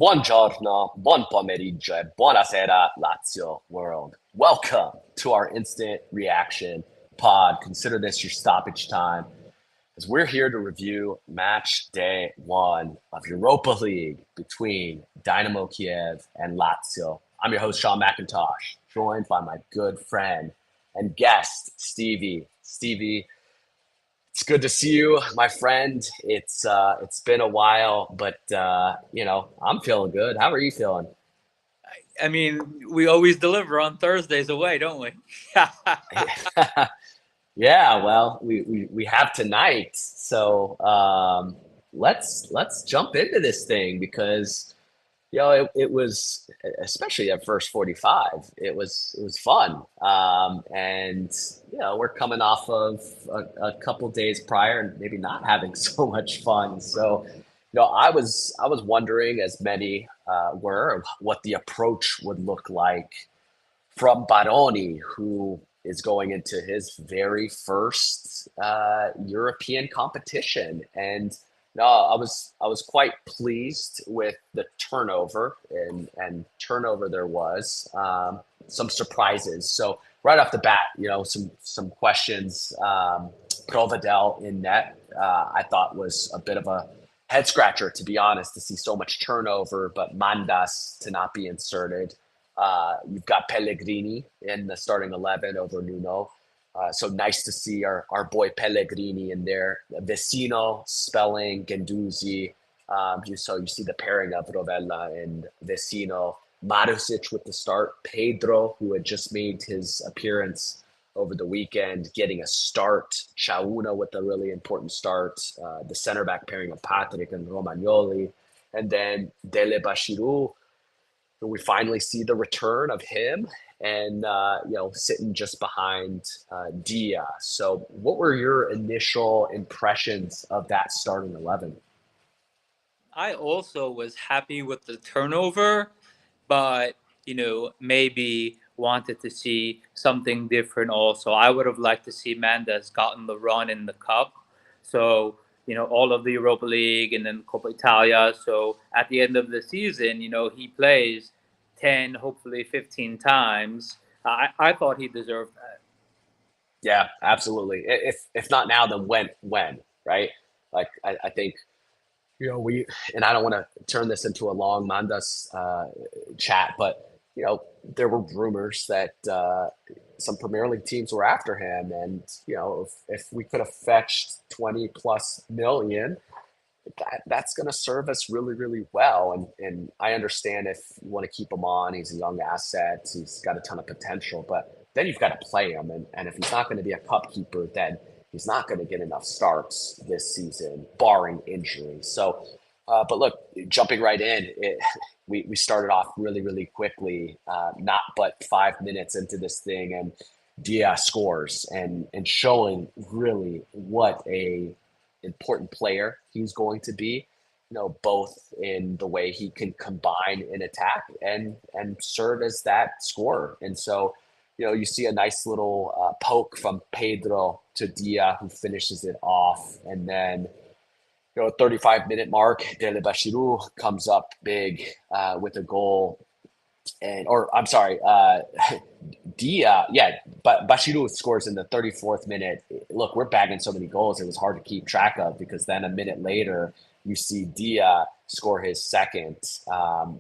Buongiorno, buon pomeriggio, e buonasera, Lazio world. Welcome to our instant reaction pod. Consider this your stoppage time as we're here to review match day one of Europa League between Dynamo Kyiv and Lazio. I'm your host, Sean McIntosh, joined by my good friend and guest, Stevie. Stevie, it's good to see you, my friend. It's been a while, but I'm feeling good. How are you feeling? I mean, we always deliver on Thursdays away, don't we? Yeah, well, we have tonight, so let's jump into this thing because it was, especially at first 45, it was fun, and we're coming off of a couple days prior and maybe not having so much fun. So I was wondering, as many were, what the approach would look like from Baroni, who is going into his very first European competition. And no, I was quite pleased with the turnover, and turnover there was, some surprises. So right off the bat, some questions. Provedel in net, I thought was a bit of a head scratcher, to be honest, to see so much turnover, but Mandas to not be inserted. You've got Pellegrini in the starting 11 over Nuno. So nice to see our boy Pellegrini in there. Vecino, Spelling, Gendouzi. You see the pairing of Rovella and Vecino. Marusic with the start. Pedro, who had just made his appearance over the weekend, getting a start. Chauna with a really important start. The center back pairing of Patrick and Romagnoli. And then Dele Bashiru, we finally see the return of him, and sitting just behind Dia. So what were your initial impressions of that starting 11? I also was happy with the turnover, but maybe wanted to see something different also. I would have liked to see Mendes gotten the run in the cup. So, all of the Europa League and then Coppa Italia. So at the end of the season, he plays 10, hopefully 15 times. I thought he deserved that. Yeah, absolutely. If not now, then when, right? Like I think we, and I don't want to turn this into a long Mandas chat, but there were rumors that some Premier League teams were after him, and if we could have fetched 20 plus million, that's going to serve us really, really well. And I understand if you want to keep him on, he's a young asset, he's got a ton of potential, but then you've got to play him. And if he's not going to be a cup keeper, then he's not going to get enough starts this season, barring injury. So, but look, jumping right in, we started off really, really quickly, not but 5 minutes into this thing, and Diaz scores and showing really what a important player he's going to be, both in the way he can combine in attack and serve as that scorer. And so, you see a nice little poke from Pedro to Dia, who finishes it off. And then, 35-minute mark, Dele Bashiru comes up big with a goal. Or I'm sorry, Dia, yeah, but Bashiru scores in the 34th minute. Look, we're bagging so many goals, it was hard to keep track of, because then a minute later, you see Dia score his second,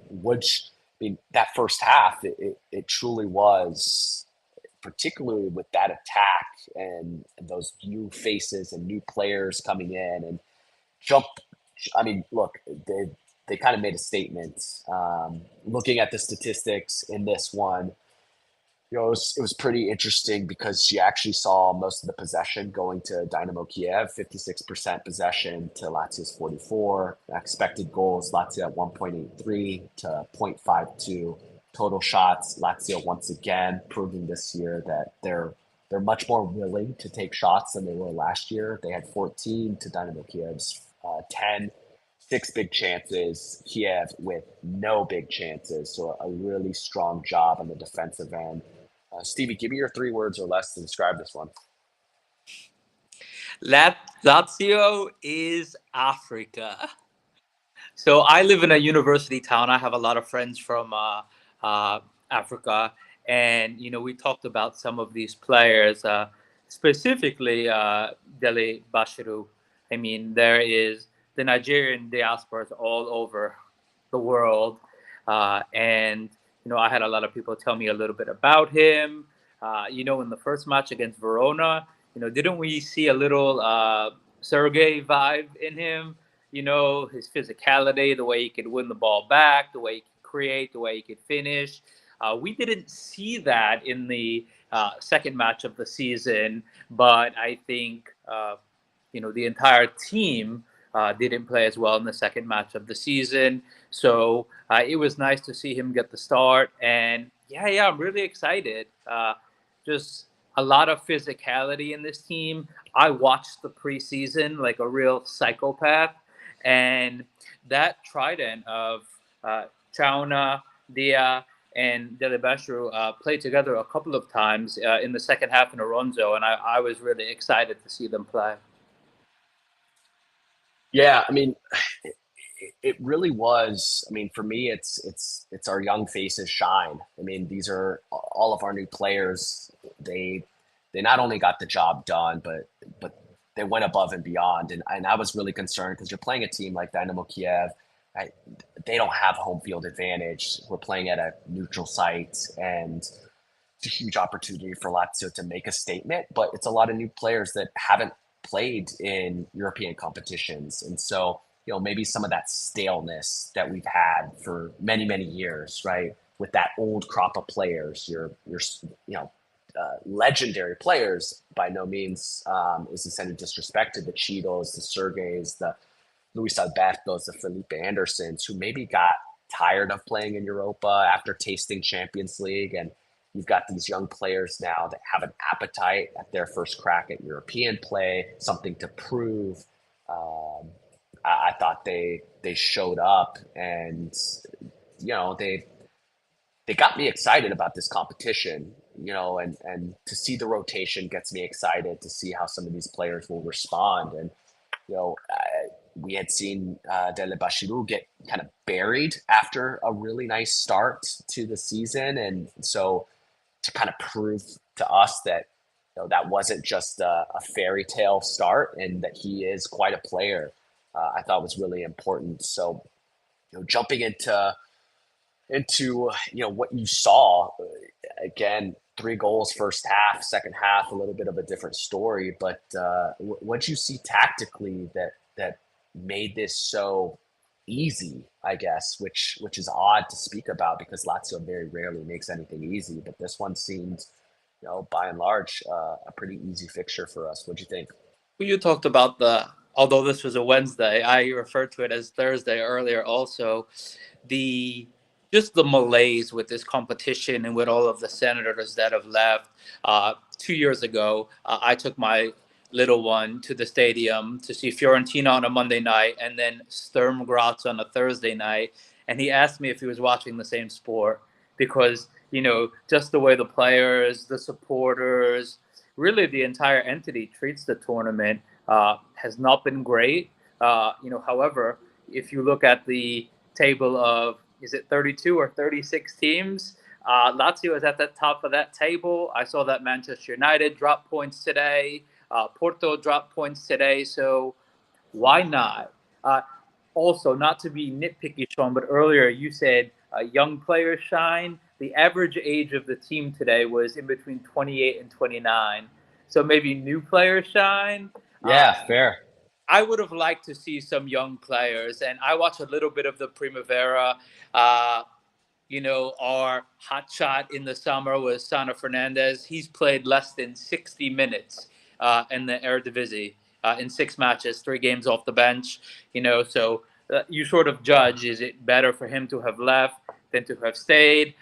which, I mean, that first half, it truly was, particularly with that attack and those new faces and new players coming in and jump. I mean, look, they kind of made a statement. Looking at the statistics in this one, it was pretty interesting because she actually saw most of the possession going to Dynamo Kiev, 56% possession to Lazio's 44. Expected goals, Lazio at 1.83 to 0.52. Total shots, Lazio once again proving this year that they're much more willing to take shots than they were last year. They had 14 to Dynamo Kiev's 10. Six big chances, Kiev with no big chances. So a really strong job on the defensive end. Stevie, give me your 3 words or less to describe this one. Lazio is Africa. So I live in a university town. I have a lot of friends from uh, Africa, and we talked about some of these players, specifically Dele Bashiru. I mean, there is the Nigerian diasporas all over the world, and I had a lot of people tell me a little bit about him. In the first match against Verona, didn't we see a little Sergey vibe in him? His physicality, the way he could win the ball back, the way he could create, the way he could finish. We didn't see that in the second match of the season, but I think the entire team didn't play as well in the second match of the season. So it was nice to see him get the start. And yeah, I'm really excited. Just a lot of physicality in this team. I watched the preseason like a real psychopath. And that trident of Chauna, Dia, and Delibeshu played together a couple of times in the second half in Oronzo, and I was really excited to see them play. Yeah, I mean, it really was. I mean, for me, it's our young faces shine. I mean, these are all of our new players. They not only got the job done, but they went above and beyond. And I was really concerned because you're playing a team like Dynamo Kiev. I, they don't have home field advantage. We're playing at a neutral site, and it's a huge opportunity for Lazio to make a statement. But it's a lot of new players that haven't played in European competitions, and so maybe some of that staleness that we've had for many, many years, right? With that old crop of players, your legendary players. By no means is this any disrespect to the Cheetos, the Sergeys, the Luis Albertos, the Felipe Andersons, who maybe got tired of playing in Europa after tasting Champions League. And you've got these young players now that have an appetite at their first crack at European play, something to prove. Um, I thought they showed up, and they got me excited about this competition. And to see the rotation gets me excited to see how some of these players will respond. And we had seen Dele Bashiru get kind of buried after a really nice start to the season, and so to kind of prove to us that that wasn't just a fairy tale start, and that he is quite a player, I thought was really important. So jumping into what you saw again, 3 goals first half, second half a little bit of a different story, but what you see tactically that made this so easy, I guess, which is odd to speak about because Lazio very rarely makes anything easy, but this one seemed by and large a pretty easy fixture for us. What'd you think? You talked about although this was a Wednesday, I referred to it as Thursday earlier also, the just the malaise with this competition and with all of the senators that have left. 2 years ago, I took my little one to the stadium to see Fiorentina on a Monday night and then Sturm Graz on a Thursday night. And he asked me if he was watching the same sport because, just the way the players, the supporters, really the entire entity treats the tournament has not been great. However, if you look at the table of is it 32 or 36 teams? Lazio is at the top of that table. I saw that Manchester United dropped points today. Porto dropped points today. So why not? Also, not to be nitpicky, Sean, but earlier you said young players shine. The average age of the team today was in between 28 and 29. So maybe new players shine. Uh, Yeah, fair. I would have liked to see some young players, and I watched a little bit of the Primavera. Uh, our hot shot in the summer was Sana Fernandez. He's played less than 60 minutes in the Eredivisie in 6 matches, 3 games off the bench. So you sort of judge: is it better for him to have left than to have stayed?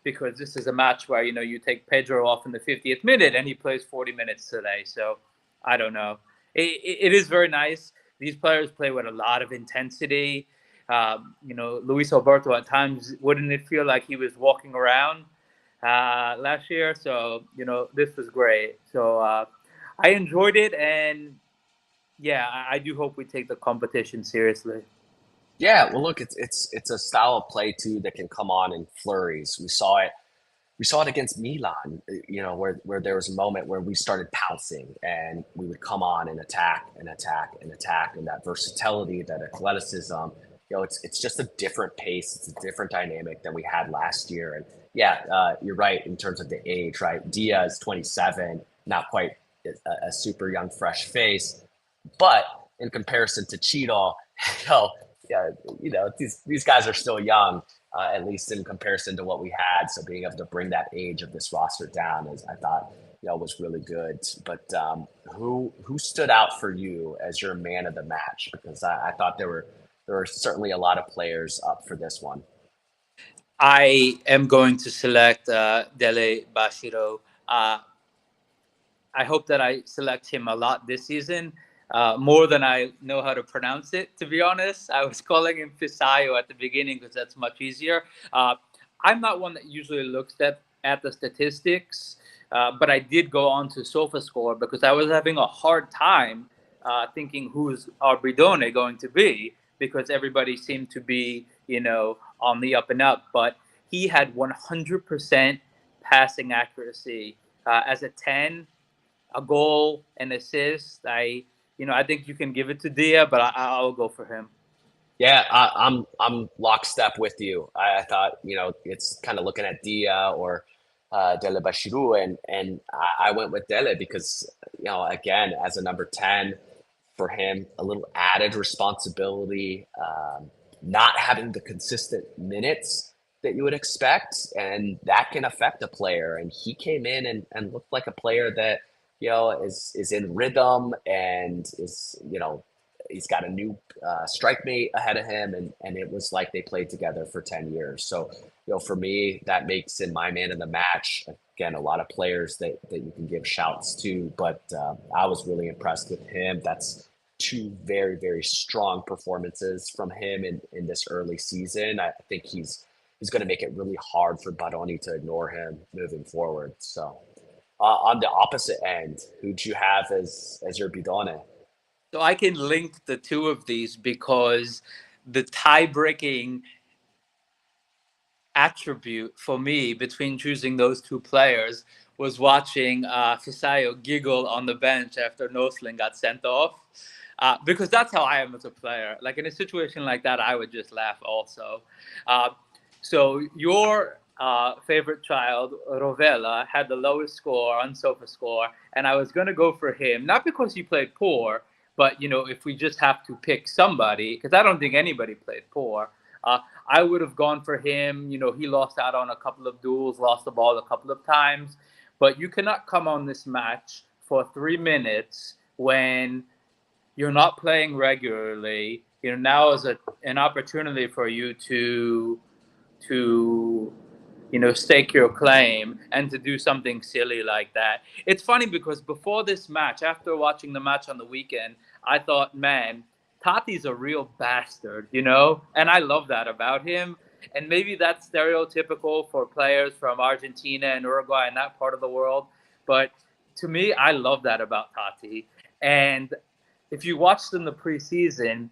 Because this is a match where you take Pedro off in the 50th minute and he plays 40 minutes today. So I don't know. It is very nice. These players play with a lot of intensity. Luis Alberto at times wouldn't it feel like he was walking around last year? So this was great. So I enjoyed it, and yeah, I do hope we take the competition seriously. Yeah, well, look, it's a style of play too that can come on in flurries. We saw it against Milan, where there was a moment where we started pouncing and we would come on and attack and attack and attack, and that versatility, that athleticism, it's just a different pace. It's a different dynamic than we had last year. And yeah, you're right in terms of the age, right? Dia is 27, not quite a super young, fresh face, but in comparison to Cheadle, you know, yeah, these guys are still young, at least in comparison to what we had. So being able to bring that age of this roster down is, I thought, was really good. But who stood out for you as your man of the match? Because I thought there were certainly a lot of players up for this one. I am going to select Dele Bashiro. Uh, I hope that I select him a lot this season, more than I know how to pronounce it. To be honest, I was calling him Fisayo at the beginning because that's much easier. I'm not one that usually looks at the statistics, but I did go on to SofaScore because I was having a hard time thinking who's Arbidone going to be because everybody seemed to be, on the up and up. But he had 100% passing accuracy as a 10, a goal, an assist. I think you can give it to Dia, but I'll go for him. Yeah, I'm lockstep with you. I thought, it's kind of looking at Dia or Dele Bashiru, and I went with Dele because, again, as a number 10 for him, a little added responsibility, not having the consistent minutes that you would expect, and that can affect a player. And he came in and looked like a player that, is in rhythm and is, he's got a new strike mate ahead of him, and it was like they played together for 10 years. So, for me, that makes him my man of the match. Again, a lot of players that you can give shouts to, but I was really impressed with him. That's two very, very strong performances from him in this early season. I think he's going to make it really hard for Baroni to ignore him moving forward. So, on the opposite end, who'd you have as your bidone? So I can link the two of these because the tie-breaking attribute for me between choosing those two players was watching Fisayo giggle on the bench after Noslin got sent off. Because that's how I am as a player. Like in a situation like that, I would just laugh also. Uh, so your favorite child, Rovella, had the lowest score on SofaScore, and I was going to go for him, not because he played poor, but if we just have to pick somebody, because I don't think anybody played poor. Uh, I would have gone for him. He lost out on a couple of duels, lost the ball a couple of times, but you cannot come on this match for 3 minutes when you're not playing regularly. Now is an opportunity for you to stake your claim and to do something silly like that. It's funny because before this match, after watching the match on the weekend, I thought, man, Tati's a real bastard, and I love that about him. And maybe that's stereotypical for players from Argentina and Uruguay and that part of the world, but to me, I love that about Tati. And if you watched in the preseason,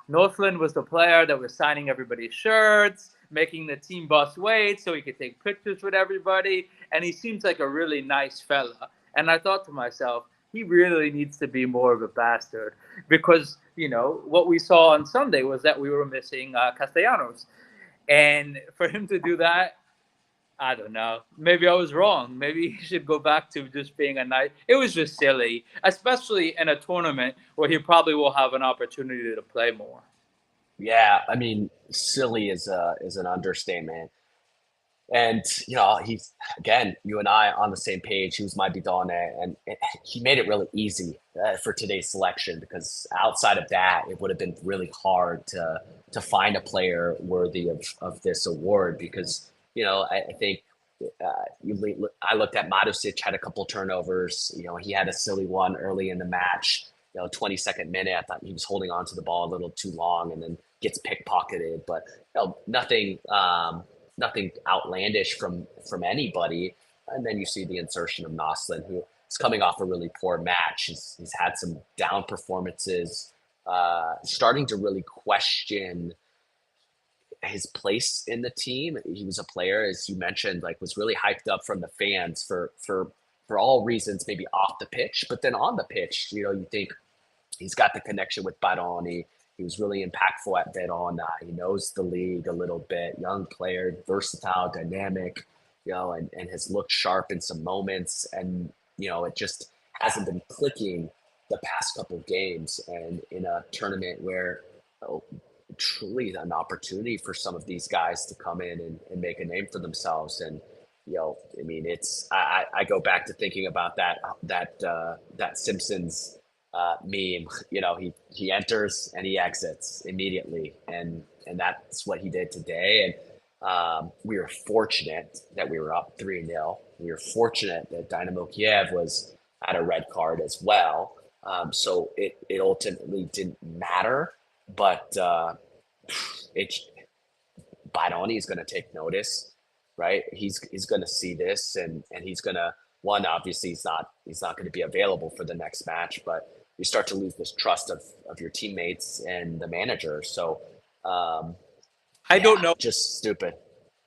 Northland was the player that was signing everybody's shirts, making the team bus wait so he could take pictures with everybody. And he seems like a really nice fella. And I thought to myself, he really needs to be more of a bastard because, what we saw on Sunday was that we were missing Castellanos. And for him to do that, I don't know. Maybe I was wrong. Maybe he should go back to just being a nice. It was just silly, especially in a tournament where he probably will have an opportunity to play more. Yeah, I mean, silly is an understatement. And he's, again, you and I on the same page. He was my bidone, and he made it really easy for today's selection because outside of that, it would have been really hard to find a player worthy of this award. Because I think I looked at Marusic had a couple turnovers. He had a silly one early in the match. 22nd minute, I thought he was holding on to the ball a little too long, and then gets pickpocketed. But nothing. Nothing outlandish from anybody. And then you see the insertion of Noslin, who is coming off a really poor match. He's had some down performances starting to really question his place in the team. He was a player, as you mentioned, like was really hyped up from the fans for all reasons, maybe off the pitch, but then on the pitch, you think he's got the connection with Baroni. He was really impactful at Verona. He knows the league a little bit. Young player, versatile, dynamic, and has looked sharp in some moments. And, it just hasn't been clicking the past couple of games. And in a tournament where oh, truly an opportunity for some of these guys to come in and make a name for themselves. And, I mean, I go back to thinking about that Simpsons meme. He enters and he exits immediately, and that's what he did today. And we were fortunate that we were up 3-0. We were fortunate that Dynamo Kyiv was at a red card as well. So it ultimately didn't matter, but it Baroni is going to take notice, right? He's going to see this, and he's going to one. Obviously, he's not going to be available for the next match, but you start to lose this trust of your teammates and the manager. So, I yeah, don't know just stupid.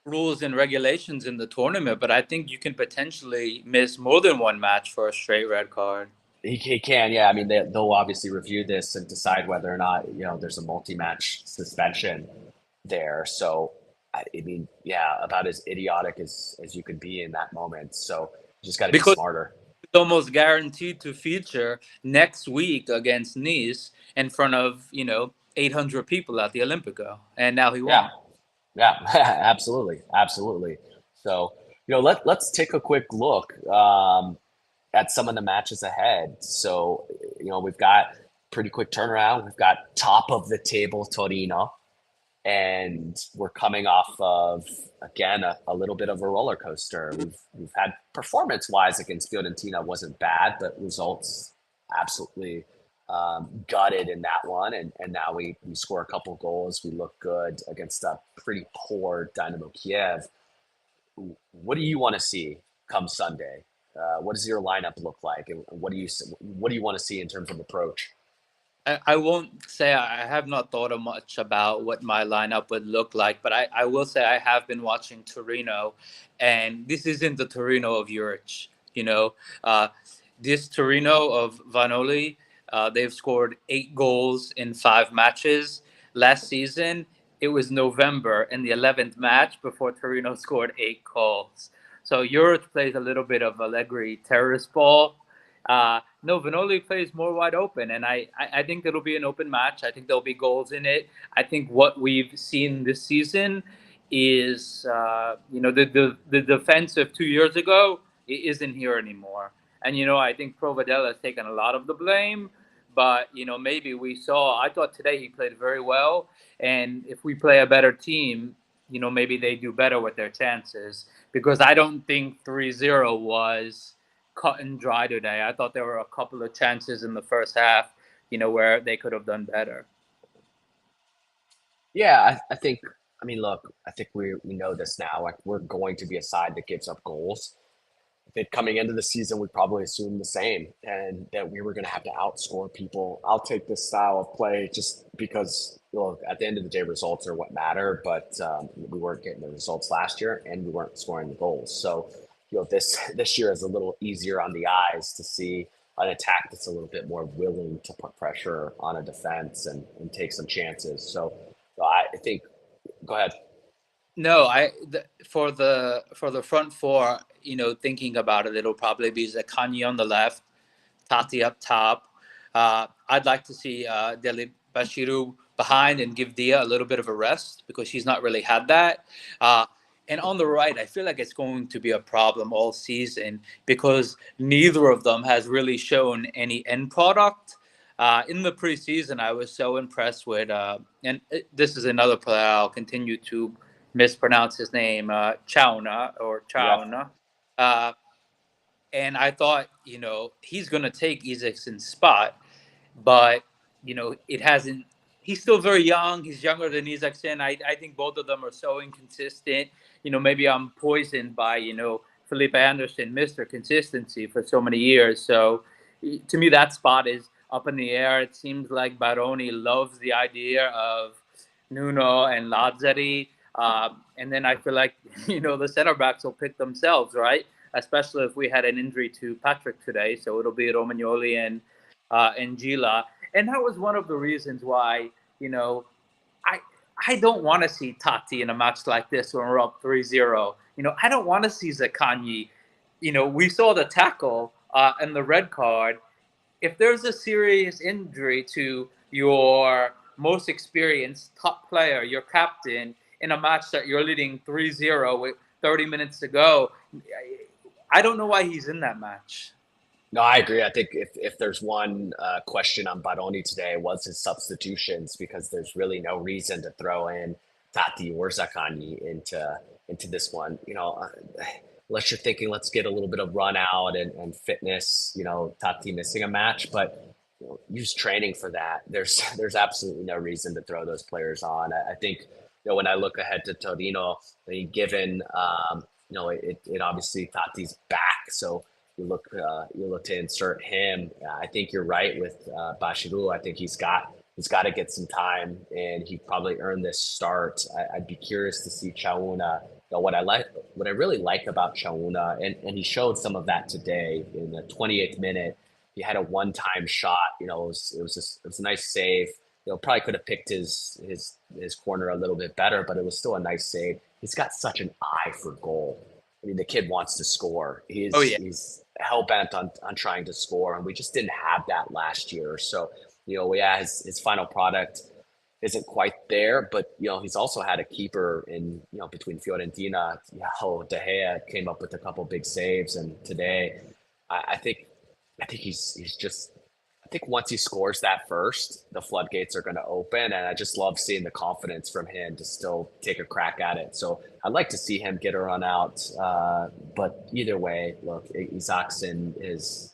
rules and regulations in the tournament, but I think you can potentially miss more than one match for a straight red card. He can, yeah. I mean, they'll obviously review this and decide whether or not there's a multi-match suspension there. So, I mean, yeah, about as idiotic as you could be in that moment. So you just got to be Because smarter. it's almost guaranteed to feature next week against Nice in front of 800 people at the Olympico, and now he Yeah, won't. yeah, absolutely, absolutely. So let's take a quick look at some of the matches ahead. So we've got pretty quick turnaround. We've got top of the table Torino, and we're coming off of again a little bit of a roller coaster. We've had performance wise against Fiorentina wasn't bad, but results absolutely gutted in that one. And now we score a couple goals. We look good against a pretty poor Dynamo Kiev. What do you want to see come Sunday? What does your lineup look like, and what do you want to see in terms of approach? I won't say I have not thought of much about what my lineup would look like, but I will say I have been watching Torino, and this isn't the Torino of Juric. Uh, this Torino of Vanoli, they've scored 8 goals in 5 matches. Last season, it was November in the 11th match before Torino scored 8 goals. So Juric plays a little bit of Allegri terrorist ball. No, Vanoli plays more wide open, and I think it'll be an open match. I think there'll be goals in it. I think what we've seen this season is, the defense of 2 years ago isn't here anymore. And, I think Provedel has taken a lot of the blame, but, maybe I thought today he played very well. And if we play a better team, maybe they do better with their chances, because I don't think 3-0 was cut and dry today. I thought there were a couple of chances in the first half, where they could have done better. Yeah, I think. I mean, look, I think we know this now. Like we're going to be a side that gives up goals. I think coming into the season, we probably assumed the same, and that we were going to have to outscore people. I'll take this style of play just because, look, at the end of the day, results are what matter. But we weren't getting the results last year, and we weren't scoring the goals. So, this year is a little easier on the eyes to see an attack that's a little bit more willing to put pressure on a defense and take some chances. So I think, go ahead. No, for the front four, thinking about it, it'll probably be Zakani on the left, Tati up top. I'd like to see Deli Bashiru behind and give Dia a little bit of a rest, because she's not really had that. And on the right, I feel like it's going to be a problem all season, because neither of them has really shown any end product. In the preseason, I was so impressed with, this is another player I'll continue to mispronounce his name, Chauna or Yep. Chauna. Uh, and I thought, he's going to take Isaac's spot, but it hasn't. He's still very young. He's younger than Isaacson. I think both of them are so inconsistent. Maybe I'm poisoned by Felipe Anderson, Mr. Consistency, for so many years. So to me, that spot is up in the air. It seems like Baroni loves the idea of Nuno and Lazzari. And then I feel like, the center backs will pick themselves, right? Especially if we had an injury to Patrick today. So it'll be Romagnoli and Gila. And that was one of the reasons why, you know, I I don't want to see Tati in a match like this when we're up 3-0. I don't want to see Zakanyi. We saw the tackle and the red card. If there's a serious injury to your most experienced top player, your captain, in a match that you're leading 3-0 with 30 minutes to go, I don't know why he's in that match. No, I agree. I think if there's one question on Baroni today was his substitutions, because there's really no reason to throw in Tati or Zakani into this one. Unless you're thinking let's get a little bit of run out and fitness. Tati missing a match, but use training for that. There's absolutely no reason to throw those players on. I think when I look ahead to Torino, I mean, given it obviously Tati's back, so you look to insert him. I think you're right with Bashiru. I think he's got to get some time, and he probably earned this start. I'd be curious to see Chauna. What I really like about Chauna, and he showed some of that today in the 28th minute. He had a one-time shot. It was a nice save. Probably could have picked his corner a little bit better, but it was still a nice save. He's got such an eye for goal. I mean, the kid wants to score. Oh, yeah. He's hell bent on trying to score, and we just didn't have that last year. So, yeah, his final product isn't quite there, but he's also had a keeper in between Fiorentina. De Gea came up with a couple big saves, and today, I think he's just. I think once he scores that first, the floodgates are going to open, and I just love seeing the confidence from him to still take a crack at it. So I'd like to see him get a run out, but either way, look, Isaacson has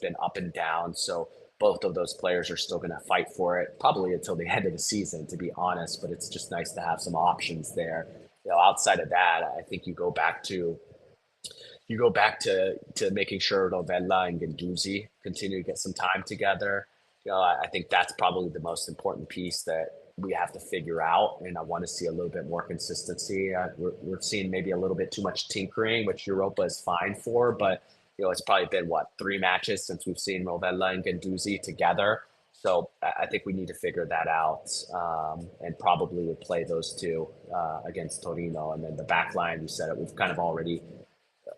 been up and down, so both of those players are still going to fight for it, probably until the end of the season, to be honest. But it's just nice to have some options there. Outside of that, I think you go back to making sure Novella and Guendouzi continue to get some time together. I think that's probably the most important piece that we have to figure out, and I want to see a little bit more consistency. We're seeing maybe a little bit too much tinkering, which Europa is fine for, but it's probably been 3 matches since we've seen Novella and Guendouzi together. So I think we need to figure that out, and probably would play those two against Torino, and then the back line. You said it. We've kind of already.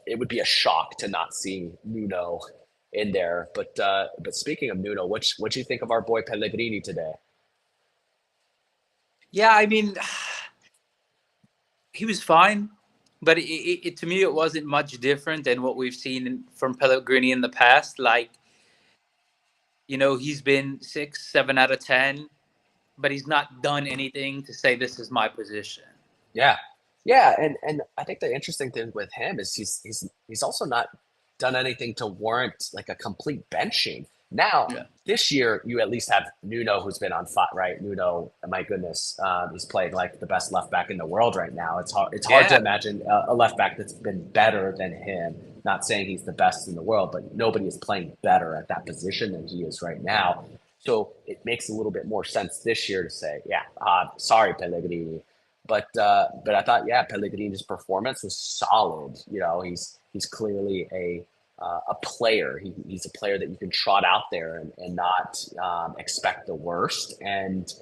It would be a shock to not see Nuno in there. But speaking of Nuno, what do you think of our boy Pellegrini today? Yeah, I mean, he was fine, but to me, it wasn't much different than what we've seen from Pellegrini in the past. Like, he's been 6, 7 out of 10, but he's not done anything to say this is my position. Yeah. Yeah, and I think the interesting thing with him is he's also not done anything to warrant like a complete benching. Now, Yeah. this year you at least have Nuno, who's been on fire, right? Nuno, my goodness, he's playing like the best left back in the world right now. It's hard to Yeah. imagine a left back that's been better than him. Not saying he's the best in the world, but nobody is playing better at that position than he is right now. So it makes a little bit more sense this year to say, yeah, sorry, Pellegrini. But I thought, yeah, Pellegrini's performance was solid. He's clearly a player. He's a player that you can trot out there and not expect the worst. And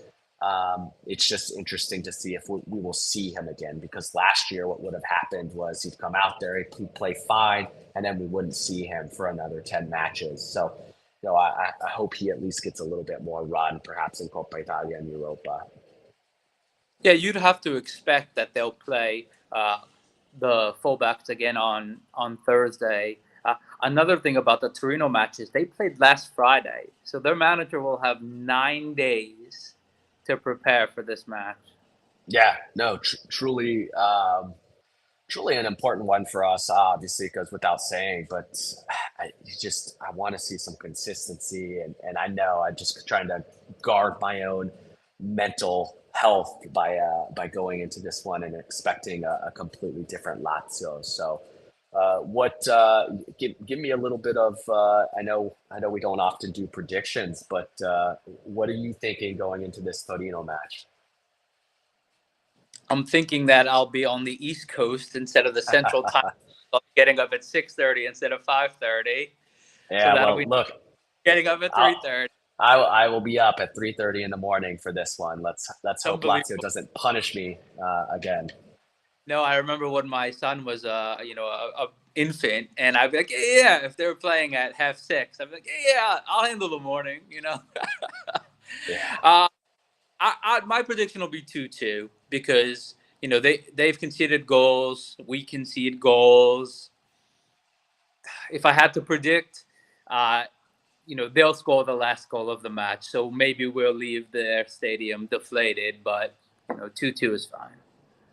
it's just interesting to see if we will see him again, because last year what would have happened was he'd come out there, he'd play fine, and then we wouldn't see him for another 10 matches. So, I hope he at least gets a little bit more run, perhaps in Coppa Italia and Europa. Yeah, you'd have to expect that they'll play the fullbacks again on Thursday. Another thing about the Torino matches, they played last Friday, so their manager will have 9 days to prepare for this match. Yeah, no, truly an important one for us, obviously, because without saying, but I want to see some consistency, and I know I'm just trying to guard my own mental health by going into this one and expecting a completely different Lazio. So What give me a little bit of I know we don't often do predictions, but what are you thinking going into this Torino match? I'm thinking that I'll be on the East Coast instead of the Central Time. I'll be getting up at 6:30 instead of 5:30. So Yeah, that'll well, be look, getting up at I'll, 3:30. I will be up at 3:30 in the morning for this one. Let's hope Lazio Unbelievable. doesn't punish me again. No, I remember when my son was a infant, and I'd be like, yeah, if they were playing at half six, I'd be like, yeah, I'll handle the morning. Yeah, uh, my prediction will be 2-2 because they've conceded goals, we concede goals. If I had to predict, uh, they'll score the last goal of the match, so maybe we'll leave their stadium deflated, but 2-2 is fine.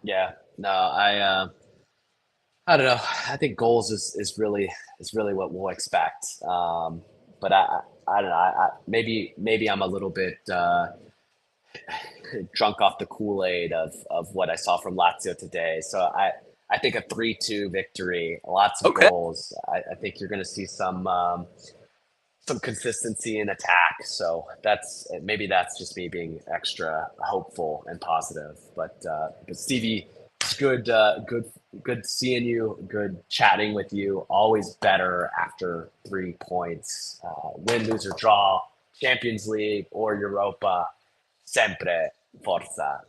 yeah. No, I don't know. I think goals is really what we'll expect. But I don't know. Maybe I'm a little bit drunk off the Kool-Aid of what I saw from Lazio today. So I think a 3-2 victory, lots of Okay. goals. I think you're going to see some consistency in attack. So that's just me being extra hopeful and positive. But Stevie, it's good seeing you. Good chatting with you. Always better after 3 points. Win, lose or draw, Champions League or Europa. Sempre forza.